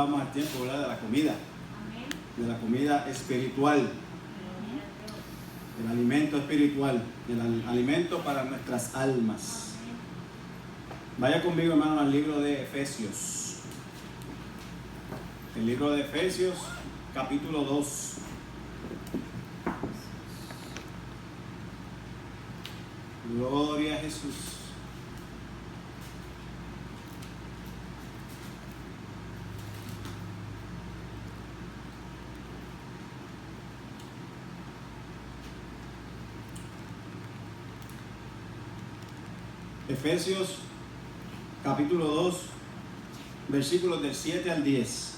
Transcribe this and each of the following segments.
vamos al tiempo, ¿verdad?, de la comida, de la comida espiritual, el alimento espiritual, el alimento para nuestras almas. Vaya conmigo, hermano, al libro de Efesios. El libro de Efesios, capítulo 2. Gloria a Jesús. Efesios capítulo 2, versículos del 7 al 10.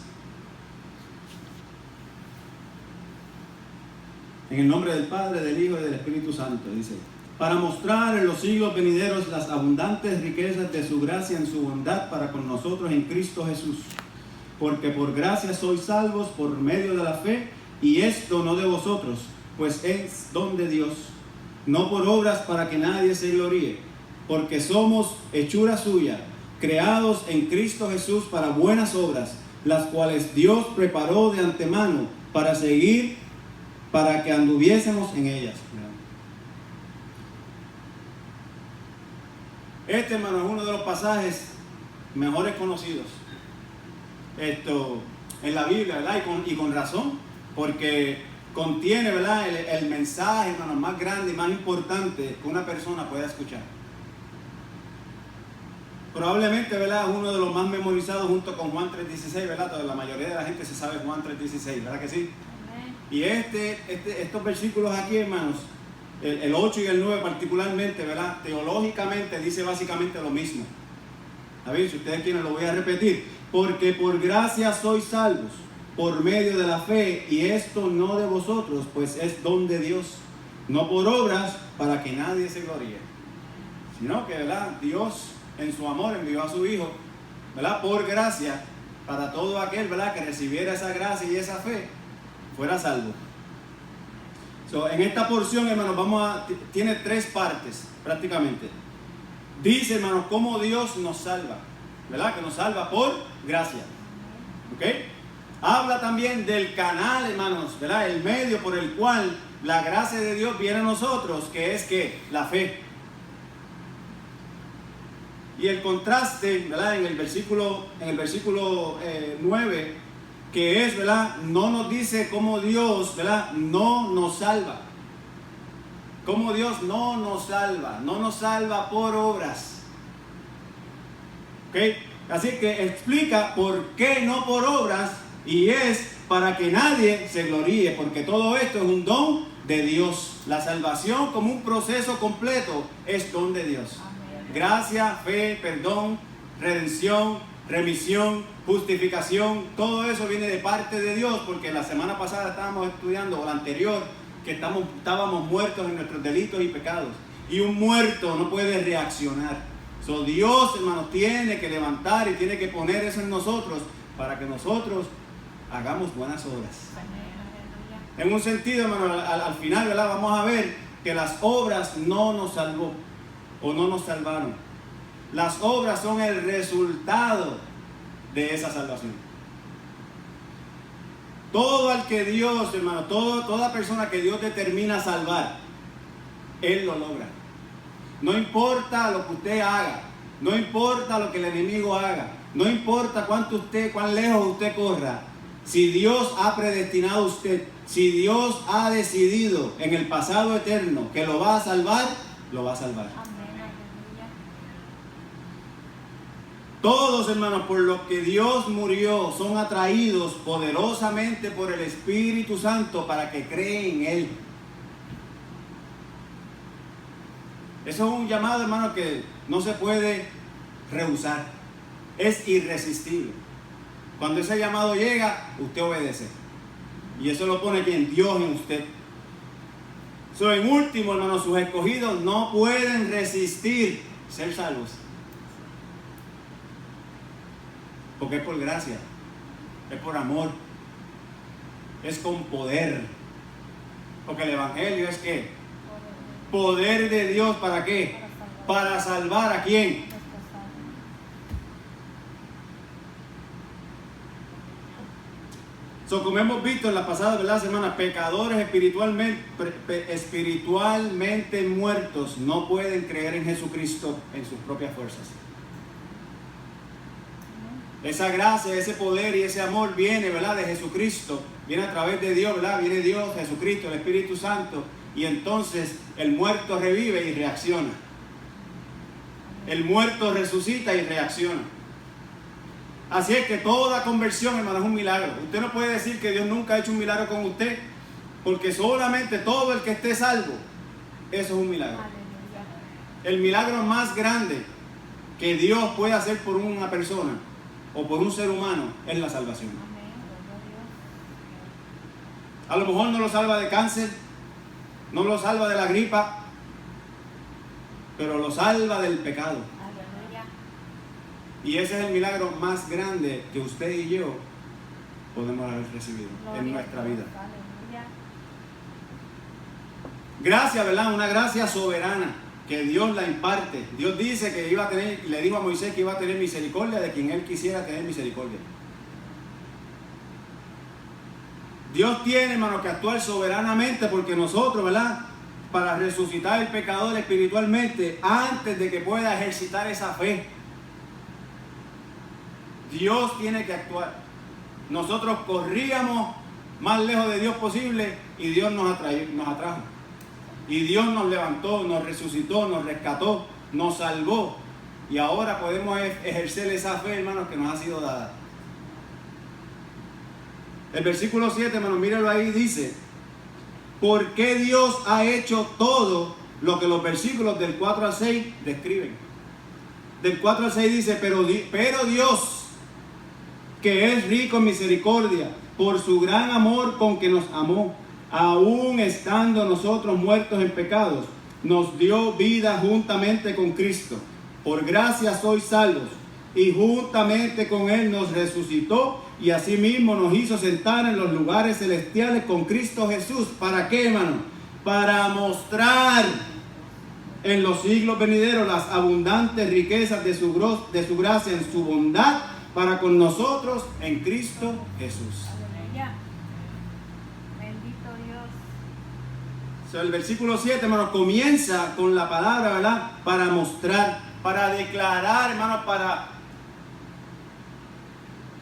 En el nombre del Padre, del Hijo y del Espíritu Santo, dice: para mostrar en los siglos venideros las abundantes riquezas de su gracia en su bondad para con nosotros en Cristo Jesús. Porque por gracia sois salvos por medio de la fe, y esto no de vosotros, pues es don de Dios, no por obras para que nadie se gloríe, porque somos hechura suya, creados en Cristo Jesús para buenas obras, las cuales Dios preparó de antemano para seguir, para que anduviésemos en ellas. Este, hermano, es uno de los pasajes mejores conocidos en la Biblia, ¿verdad? Y con razón, porque contiene, ¿verdad?, el mensaje, hermano, más grande y más importante que una persona pueda escuchar. Probablemente, ¿verdad?, es uno de los más memorizados junto con Juan 3:16, ¿verdad? Toda la mayoría de la gente se sabe Juan 3:16, ¿verdad que sí? Amén. Y estos versículos aquí, hermanos, el 8 y el 9 particularmente, ¿verdad?, teológicamente dice básicamente lo mismo. A ver, si ustedes quieren lo voy a repetir. Porque por gracia sois salvos por medio de la fe, y esto no de vosotros, pues es don de Dios, no por obras para que nadie se gloríe, sino que, ¿verdad?, Dios en su amor envió a su Hijo, ¿verdad?, por gracia, para todo aquel, ¿verdad?, que recibiera esa gracia y esa fe, fuera salvo. En esta porción, hermanos, tiene tres partes prácticamente. Dice, hermanos, cómo Dios nos salva, ¿verdad?, que nos salva por gracia. ¿Ok? Habla también del canal, hermanos, ¿verdad?, el medio por el cual la gracia de Dios viene a nosotros, que es que la fe. Y el contraste, ¿verdad?, en el versículo 9, que es, ¿verdad?, no nos dice cómo Dios, ¿verdad?, no nos salva. Cómo Dios no nos salva por obras. ¿Ok? Así que explica por qué no por obras, y es para que nadie se gloríe, porque todo esto es un don de Dios. La salvación como un proceso completo es don de Dios. Gracia, fe, perdón, redención, remisión, justificación, todo eso viene de parte de Dios, porque la semana pasada estábamos estudiando, o la anterior, que estábamos muertos en nuestros delitos y pecados, y un muerto no puede reaccionar. Dios, hermanos, tiene que levantar y tiene que poner eso en nosotros para que nosotros hagamos buenas obras. En un sentido, hermano, al final, ¿verdad?, vamos a ver que las obras no nos salvó o no nos salvaron. Las obras son el resultado de esa salvación. Todo al que Dios, hermano, toda persona que Dios determina salvar, Él lo logra. No importa lo que usted haga, no importa lo que el enemigo haga, no importa cuán lejos usted corra. Si Dios ha predestinado a usted, si Dios ha decidido en el pasado eterno que lo va a salvar, lo va a salvar. Todos, hermanos, por lo que Dios murió, son atraídos poderosamente por el Espíritu Santo para que creen en Él. Eso es un llamado, hermano, que no se puede rehusar. Es irresistible. Cuando ese llamado llega, usted obedece. Y eso lo pone quien Dios en usted. En último, hermano, sus escogidos no pueden resistir ser salvos. Porque es por gracia, es por amor, es con poder. Porque el Evangelio es ¿qué? Poder de Dios, ¿para qué? Para salvar ¿a quién? Como hemos visto en la pasada semana, pecadores espiritualmente muertos no pueden creer en Jesucristo en sus propias fuerzas. Esa gracia, ese poder y ese amor viene, ¿verdad?, de Jesucristo, viene a través de Dios, ¿verdad? Viene Dios, Jesucristo, el Espíritu Santo, y entonces el muerto revive y reacciona. El muerto resucita y reacciona. Así es que toda conversión, hermano, es un milagro. Usted no puede decir que Dios nunca ha hecho un milagro con usted, porque solamente todo el que esté salvo, eso es un milagro. El milagro más grande que Dios puede hacer por una persona o por un ser humano es la salvación. A lo mejor no lo salva de cáncer, no lo salva de la gripa, pero lo salva del pecado. Y ese es el milagro más grande que usted y yo podemos haber recibido en nuestra vida. Gracia, ¿verdad? Una gracia soberana que Dios la imparte. Dios dice que iba a tener, le dijo a Moisés que iba a tener misericordia de quien él quisiera tener misericordia. Dios tiene, hermano, que actuar soberanamente, porque nosotros, ¿verdad?, para resucitar el pecador espiritualmente, antes de que pueda ejercitar esa fe, Dios tiene que actuar. Nosotros corríamos más lejos de Dios posible y Dios nos atrajo. Y Dios nos levantó, nos resucitó, nos rescató, nos salvó. Y ahora podemos ejercer esa fe, hermanos, que nos ha sido dada. El versículo 7, hermanos, míralo ahí, dice: ¿por qué Dios ha hecho todo lo que los versículos del 4 al 6 describen? Del 4 al 6 dice: pero Dios, que es rico en misericordia, por su gran amor con que nos amó, aún estando nosotros muertos en pecados, nos dio vida juntamente con Cristo. Por gracia sois salvos, y juntamente con Él nos resucitó, y asimismo nos hizo sentar en los lugares celestiales con Cristo Jesús. ¿Para qué, hermano? Para mostrar en los siglos venideros las abundantes riquezas de su gracia en su bondad para con nosotros en Cristo Jesús. El versículo 7, hermano, comienza con la palabra, ¿verdad?, para mostrar, para declarar, hermano, para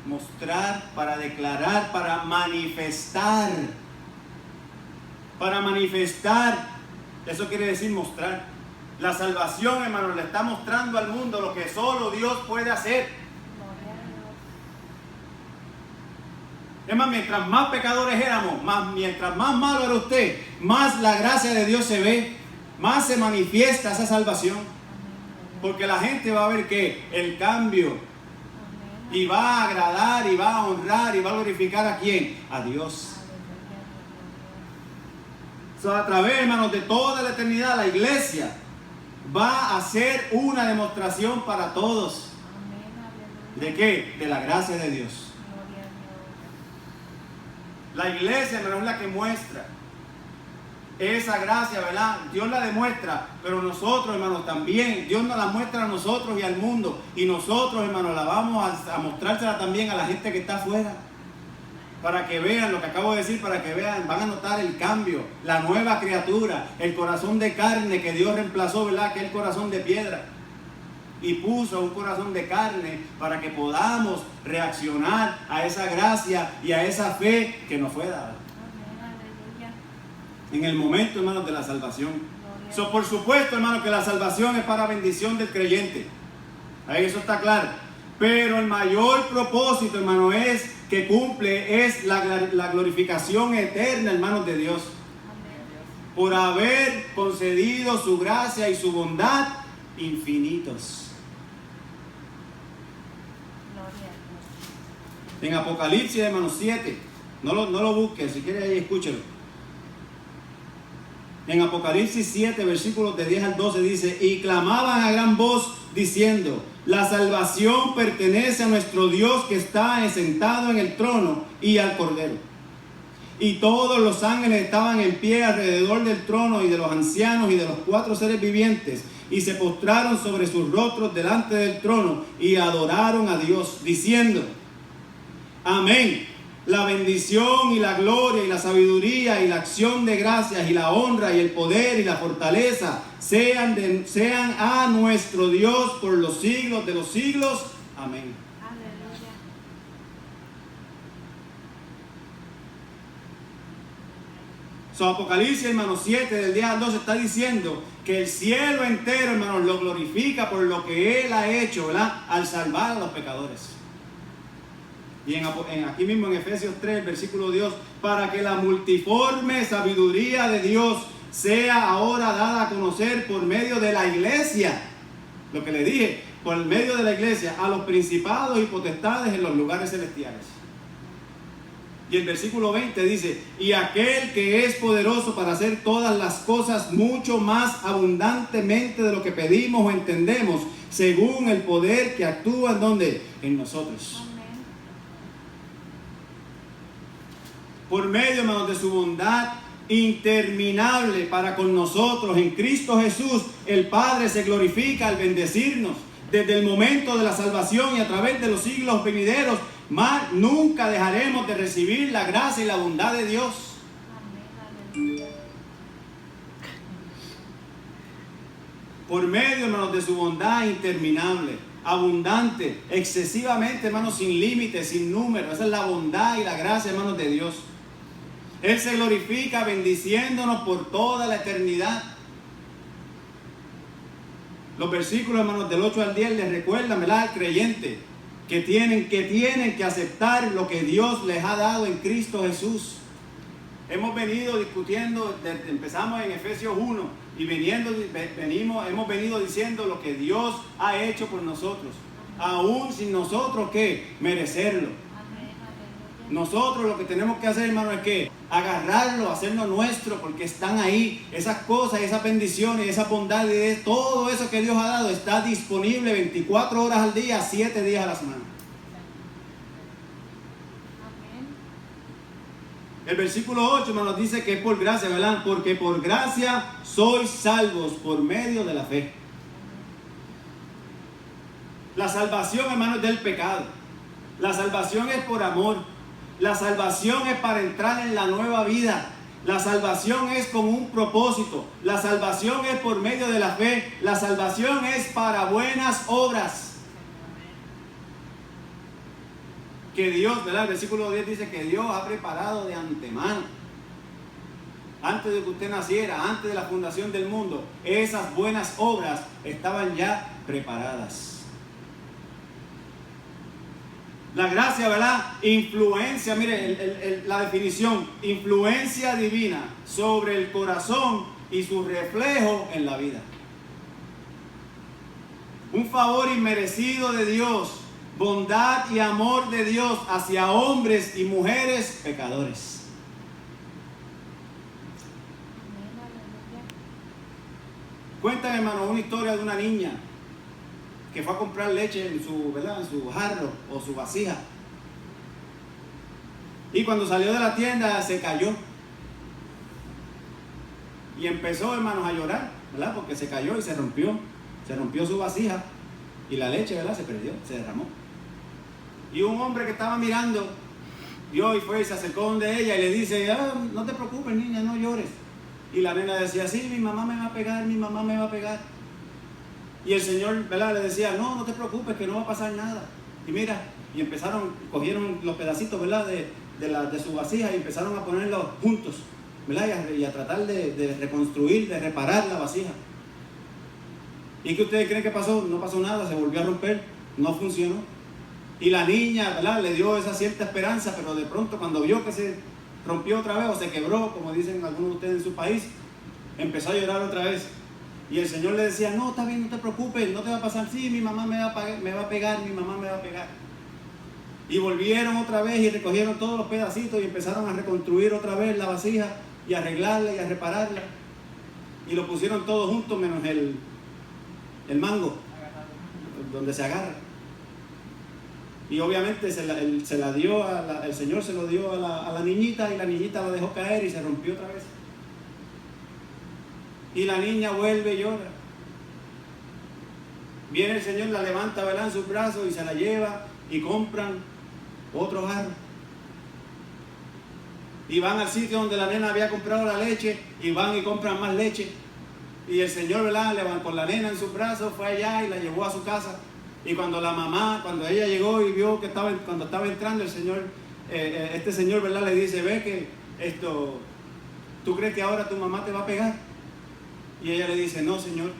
mostrar, para declarar, para manifestar. Para manifestar, eso quiere decir mostrar. La salvación, hermano, le está mostrando al mundo lo que solo Dios puede hacer. Es más, mientras más pecadores éramos, mientras más malo era usted, más la gracia de Dios se ve, más se manifiesta esa salvación. Porque la gente va a ver que el cambio, y va a agradar, y va a honrar, y va a glorificar ¿a quién? A Dios. A través, hermanos, de toda la eternidad, la iglesia va a ser una demostración para todos. ¿De qué? De la gracia de Dios. La iglesia, hermano, es la que muestra esa gracia, ¿verdad? Dios la demuestra, pero nosotros, hermanos, también. Dios nos la muestra a nosotros y al mundo. Y nosotros, hermanos, la vamos a mostrársela también a la gente que está afuera. Para que vean lo que acabo de decir, para que vean, van a notar el cambio, la nueva criatura, el corazón de carne que Dios reemplazó, ¿verdad?, aquel corazón de piedra. Y puso un corazón de carne para que podamos reaccionar a esa gracia y a esa fe que nos fue dada. En el momento, hermanos, de la salvación. Por supuesto, hermanos, que la salvación es para bendición del creyente. Ahí eso está claro. Pero el mayor propósito, hermano, que cumple es la glorificación eterna, hermanos, de Dios. Por haber concedido su gracia y su bondad infinitos. En Apocalipsis, hermanos, 7, no lo busquen, si quieren ahí escúchenlo. En Apocalipsis 7, versículos de 10 al 12 dice: y clamaban a gran voz diciendo: la salvación pertenece a nuestro Dios que está sentado en el trono y al Cordero. Y todos los ángeles estaban en pie alrededor del trono y de los ancianos y de los 4 seres vivientes, y se postraron sobre sus rostros delante del trono y adoraron a Dios, diciendo: amén. la bendición y la gloria y la sabiduría y la acción de gracias y la honra y el poder y la fortaleza sean a nuestro Dios por los siglos de los siglos. Amén. Aleluya. So, Apocalipsis, hermanos, 7 del 10 al 12 está diciendo que el cielo entero, hermanos, lo glorifica por lo que Él ha hecho, ¿verdad? Al salvar a los pecadores. Y aquí mismo en Efesios 3, versículo 2, para que la multiforme sabiduría de Dios sea ahora dada a conocer por medio de la iglesia. Lo que le dije, por medio de la iglesia, a los principados y potestades en los lugares celestiales. Y el versículo 20 dice, y aquel que es poderoso para hacer todas las cosas mucho más abundantemente de lo que pedimos o entendemos, según el poder que actúa en donde, en nosotros. Amén. Por medio, hermanos, de su bondad interminable para con nosotros en Cristo Jesús, el Padre se glorifica al bendecirnos desde el momento de la salvación y a través de los siglos venideros. Más nunca dejaremos de recibir la gracia y la bondad de Dios. Amén. Aleluya. Por medio, hermanos, de su bondad interminable, abundante, excesivamente, hermanos, sin límites, sin número. Esa es la bondad y la gracia, hermanos, de Dios. Él se glorifica bendiciéndonos por toda la eternidad. Los versículos, hermanos, del 8 al 10 les recuerdan, ¿verdad?, al creyente que tienen que aceptar lo que Dios les ha dado en Cristo Jesús. Hemos venido discutiendo, empezamos en Efesios 1 y hemos venido diciendo lo que Dios ha hecho por nosotros, aún sin nosotros que merecerlo. Nosotros lo que tenemos que hacer, hermano, es que agarrarlo, hacerlo nuestro, porque están ahí esas cosas, esas bendiciones, esa bondad y todo eso que Dios ha dado está disponible 24 horas al día, 7 días a la semana. Amén. El versículo 8, hermanos, dice que es por gracia, ¿verdad? Porque por gracia sois salvos por medio de la fe. La salvación, hermanos, es del pecado. La salvación es por amor. La salvación es para entrar en la nueva vida. La salvación es con un propósito. La salvación es por medio de la fe. La salvación es para buenas obras. Que Dios, ¿verdad? El versículo 10 dice que Dios ha preparado de antemano. Antes de que usted naciera, antes de la fundación del mundo, esas buenas obras estaban ya preparadas. La gracia, ¿verdad? Influencia, mire la definición, influencia divina sobre el corazón y su reflejo en la vida. Un favor inmerecido de Dios, bondad y amor de Dios hacia hombres y mujeres pecadores. Cuéntame, hermano, una historia de una niña que fue a comprar leche en su, ¿verdad?, en su jarro o su vasija. Y cuando salió de la tienda se cayó. Y empezó, hermanos, a llorar, ¿verdad? Porque se cayó y se rompió. Se rompió su vasija y la leche, ¿verdad?, se perdió, se derramó. Y un hombre que estaba mirando, vio y fue y se acercó donde ella y le dice, no te preocupes, niña, no llores. Y la nena decía, sí, mi mamá me va a pegar, mi mamá me va a pegar. Y el Señor, ¿verdad?, le decía, no te preocupes, que no va a pasar nada. Y mira, y cogieron los pedacitos, ¿verdad?, de su vasija y empezaron a ponerlos juntos, ¿verdad?, y a tratar de reconstruir, de reparar la vasija. ¿Y qué ustedes creen que pasó? No pasó nada, se volvió a romper, no funcionó. Y la niña, ¿verdad?, le dio esa cierta esperanza, pero de pronto cuando vio que se rompió otra vez o se quebró, como dicen algunos de ustedes en su país, empezó a llorar otra vez. Y el Señor le decía, no, está bien, no te preocupes, no te va a pasar. Sí, mi mamá me va a pegar, mi mamá me va a pegar. Y volvieron otra vez y recogieron todos los pedacitos y empezaron a reconstruir otra vez la vasija y a arreglarla y a repararla. Y lo pusieron todos juntos menos el mango, donde se agarra. Y obviamente el Señor se lo dio a la niñita y la niñita la dejó caer y se rompió otra vez. Y la niña vuelve y llora. Viene el Señor, la levanta, ¿verdad?, en sus brazos y se la lleva y compran otro jarro. y van al sitio donde la nena había comprado la leche y van y compran más leche. Y el Señor, ¿verdad?, con la nena en sus brazos, fue allá y la llevó a su casa. Y cuando la mamá, cuando ella llegó y vio que cuando estaba entrando el Señor, este Señor, ¿verdad?, le dice, ve que ¿tú crees que ahora tu mamá te va a pegar? Y ella le dice, no, Señor,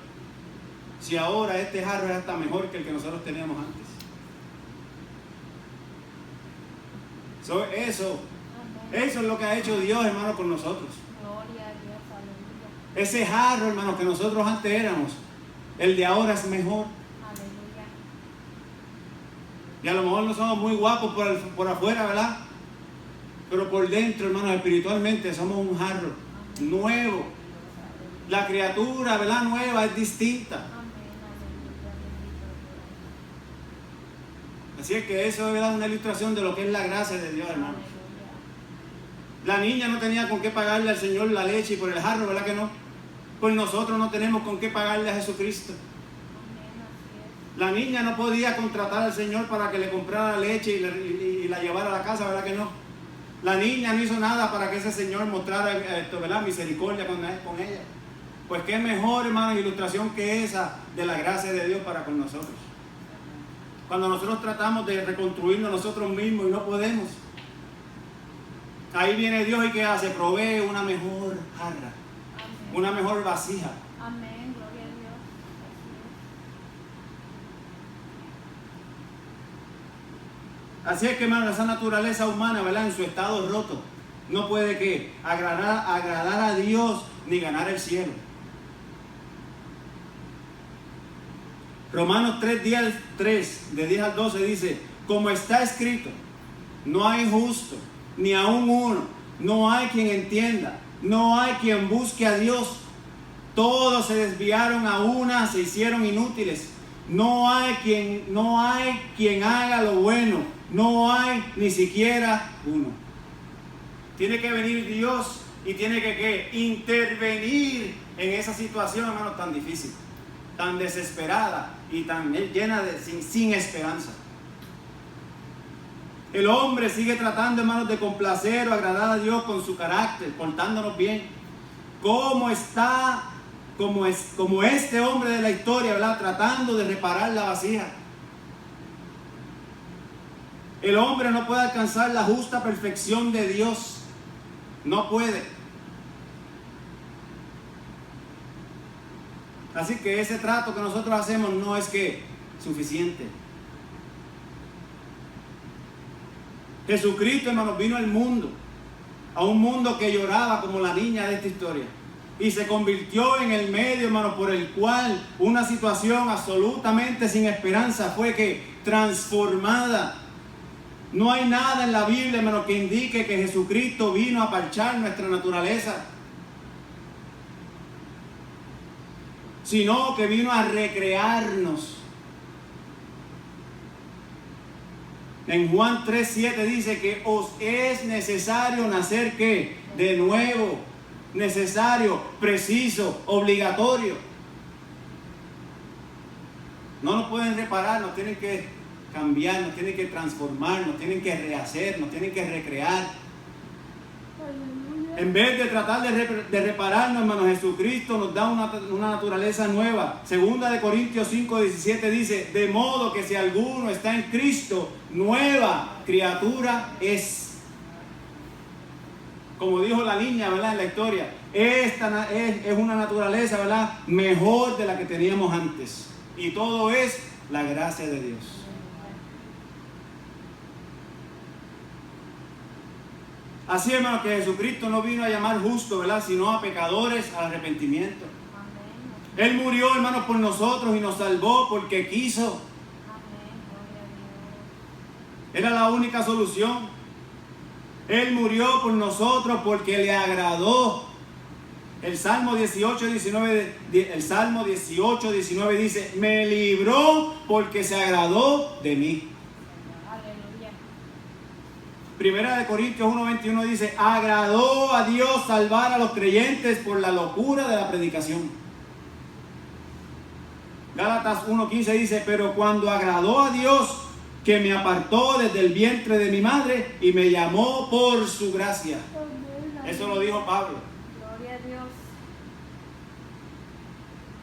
si ahora este jarro es hasta mejor que el que nosotros teníamos antes. Eso es lo que ha hecho Dios, hermano, con nosotros. Gloria a Dios, aleluya. Ese jarro, hermano, que nosotros antes éramos, el de ahora es mejor. Aleluya. Y a lo mejor no somos muy guapos por afuera, ¿verdad? Pero por dentro, hermanos, espiritualmente somos un jarro nuevo. La criatura, ¿verdad?, nueva es distinta. Amén, aleluya, bendito Dios. Así es que eso es, ¿verdad?, una ilustración de lo que es la gracia de Dios, hermano. Aleluya. La niña no tenía con qué pagarle al Señor la leche y por el jarro, ¿verdad que no? Pues nosotros no tenemos con qué pagarle a Jesucristo. Amén, así es. La niña no podía contratar al Señor para que le comprara leche y la llevara a la casa, ¿verdad que no? La niña no hizo nada para que ese Señor mostrara, ¿verdad?, misericordia con ella. Pues qué mejor, hermano, ilustración que esa de la gracia de Dios para con nosotros. Cuando nosotros tratamos de reconstruirnos nosotros mismos y no podemos, ahí viene Dios y ¿qué hace? Provee una mejor jarra, Amén. una mejor vasija. Amén, gloria a Dios. Así es que, hermano, esa naturaleza humana, ¿verdad?, en su estado roto, no puede ¿qué? Agradar a Dios ni ganar el cielo. Romanos 3, de 10 al 12 dice, como está escrito, no hay justo, ni aun uno, no hay quien entienda, no hay quien busque a Dios. Todos se desviaron a una, se hicieron inútiles. No hay quien haga lo bueno, no hay ni siquiera uno. Tiene que venir Dios y tiene que intervenir en esa situación, hermano, tan difícil, tan desesperada y tan llena de sin esperanza. El hombre sigue tratando, hermanos, de complacer o agradar a Dios con su carácter, portándonos bien. Como este hombre de la historia, ¿verdad?, tratando de reparar la vasija. El hombre no puede alcanzar la justa perfección de Dios. No puede. Así que ese trato que nosotros hacemos no es que suficiente. Jesucristo, hermanos, vino al mundo, a un mundo que lloraba como la niña de esta historia, y se convirtió en el medio, hermanos, por el cual una situación absolutamente sin esperanza fue que transformada. No hay nada en la Biblia, hermanos, que indique que Jesucristo vino a parchar nuestra naturaleza, sino que vino a recrearnos. En Juan 3:7 dice que os es necesario nacer ¿qué? De nuevo, necesario, preciso, obligatorio. No nos pueden reparar, nos tienen que cambiar, nos tienen que transformar, nos tienen que rehacer, nos tienen que recrear. En vez de tratar de repararnos, hermanos, Jesucristo nos da una naturaleza nueva. Segunda de Corintios 5:17 dice, de modo que si alguno está en Cristo, nueva criatura es. Como dijo la niña, ¿verdad?, en la historia, esta es una naturaleza, ¿verdad?, mejor de la que teníamos antes. Y todo es la gracia de Dios. Así, hermano, que Jesucristo no vino a llamar justos, ¿verdad?, sino a pecadores al arrepentimiento. Amén. Él murió, hermano, por nosotros y nos salvó porque quiso. Amén, gloria a Dios. Era la única solución. Él murió por nosotros porque le agradó. El Salmo 18:19 dice, me libró porque se agradó de mí. Aleluya. Primera de Corintios 1:21 dice, agradó a Dios salvar a los creyentes por la locura de la predicación. Gálatas 1:15 dice, pero cuando agradó a Dios que me apartó desde el vientre de mi madre y me llamó por su gracia. Eso lo dijo Pablo. Gloria a Dios.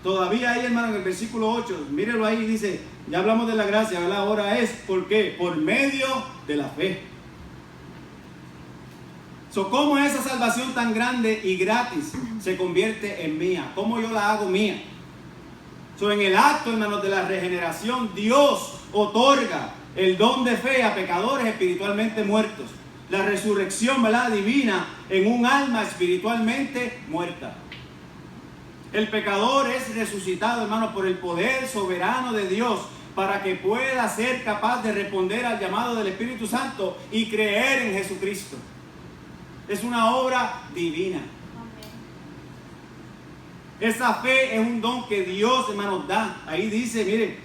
Todavía ahí, hermano, en el versículo 8, mírelo ahí, dice, ya hablamos de la gracia, ¿verdad? Ahora es, ¿por qué? Por medio de la fe. ¿Cómo esa salvación tan grande y gratis se convierte en mía? ¿Cómo yo la hago mía? En el acto, hermanos, de la regeneración, Dios otorga el don de fe a pecadores espiritualmente muertos. La resurrección, ¿verdad?, divina en un alma espiritualmente muerta. El pecador es resucitado, hermano, por el poder soberano de Dios para que pueda ser capaz de responder al llamado del Espíritu Santo y creer en Jesucristo. Es una obra divina. Amén. Esa fe es un don que Dios, hermanos, da. Ahí dice, mire,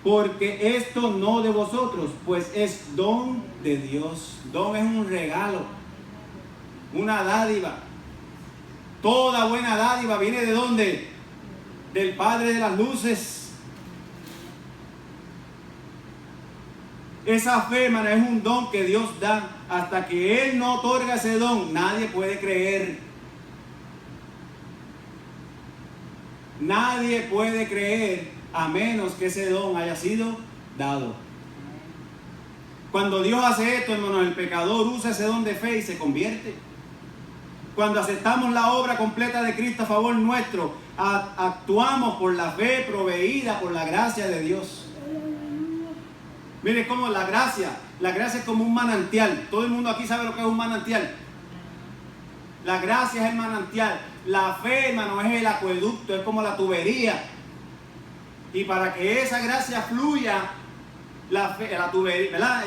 porque esto no de vosotros, pues es don de Dios. Don es un regalo, una dádiva. Toda buena dádiva viene ¿de dónde? Del Padre de las luces. Esa fe, hermano, es un don que Dios da. Hasta que Él no otorga ese don, nadie puede creer. Nadie puede creer a menos que ese don haya sido dado. Cuando Dios hace esto, hermano, el pecador usa ese don de fe y se convierte. Cuando aceptamos la obra completa de Cristo a favor nuestro, actuamos por la fe proveída por la gracia de Dios. Mire cómo la gracia es como un manantial. Todo el mundo aquí sabe lo que es un manantial. La gracia es el manantial. La fe, hermano, es el acueducto, es como la tubería. Y para que esa gracia fluya, la tubería, ¿verdad?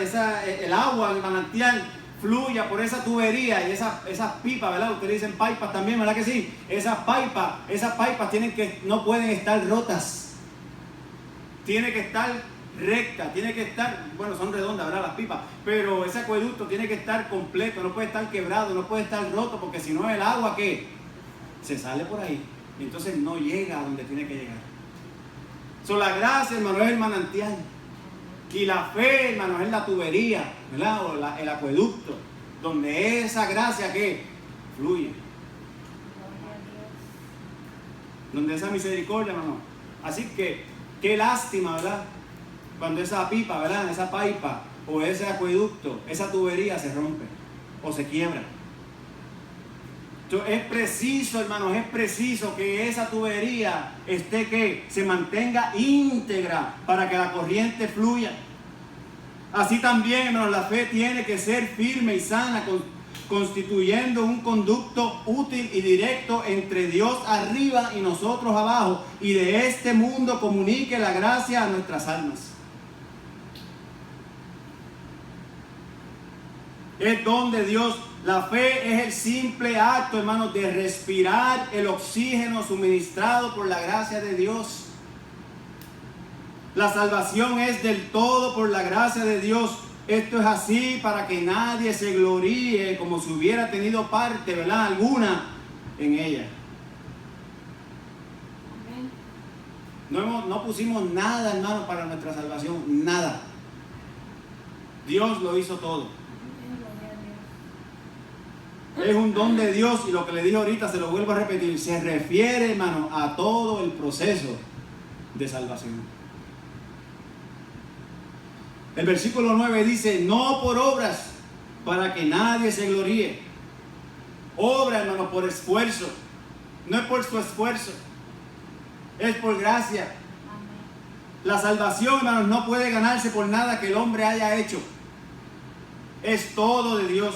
El agua, el manantial, fluya por esa tubería y esas pipas, ¿verdad? Ustedes dicen pipas también, ¿verdad que sí? Esas pipas no pueden estar rotas. Tiene que estar recta, tiene que estar, bueno, son redondas, ¿verdad? Las pipas, pero ese acueducto tiene que estar completo, no puede estar quebrado, no puede estar roto, porque si no el agua, ¿qué? Se sale por ahí y entonces no llega a donde tiene que llegar. La gracia, hermano, es el manantial y la fe, hermano, es la tubería, ¿verdad? O el acueducto, donde esa gracia, ¿qué? Fluye. Gloria a Dios. Donde esa misericordia, hermano. Así que, qué lástima, ¿verdad? Cuando esa pipa, ¿verdad? Esa pipa o ese acueducto, esa tubería se rompe o se quiebra. Entonces, es preciso, hermanos, es preciso que esa tubería que se mantenga íntegra para que la corriente fluya. Así también, hermanos, la fe tiene que ser firme y sana, constituyendo un conducto útil y directo entre Dios arriba y nosotros abajo, y de este mundo comunique la gracia a nuestras almas. Es don de Dios. La fe es el simple acto, hermanos, de respirar el oxígeno suministrado por la gracia de Dios. La salvación es del todo por la gracia de Dios. Esto es así para que nadie se gloríe como si hubiera tenido parte, ¿verdad?, alguna en ella. Amén. No pusimos nada, hermano, para nuestra salvación. Nada. Dios lo hizo todo. Es un don de Dios, y lo que le dije ahorita se lo vuelvo a repetir, se refiere, hermano, a todo el proceso de salvación. El versículo 9 dice, no por obras, para que nadie se gloríe. Obra, hermano, por esfuerzo. No es por su esfuerzo, es por gracia. Amén. La salvación, hermanos, no puede ganarse por nada que el hombre haya hecho. Es todo de Dios.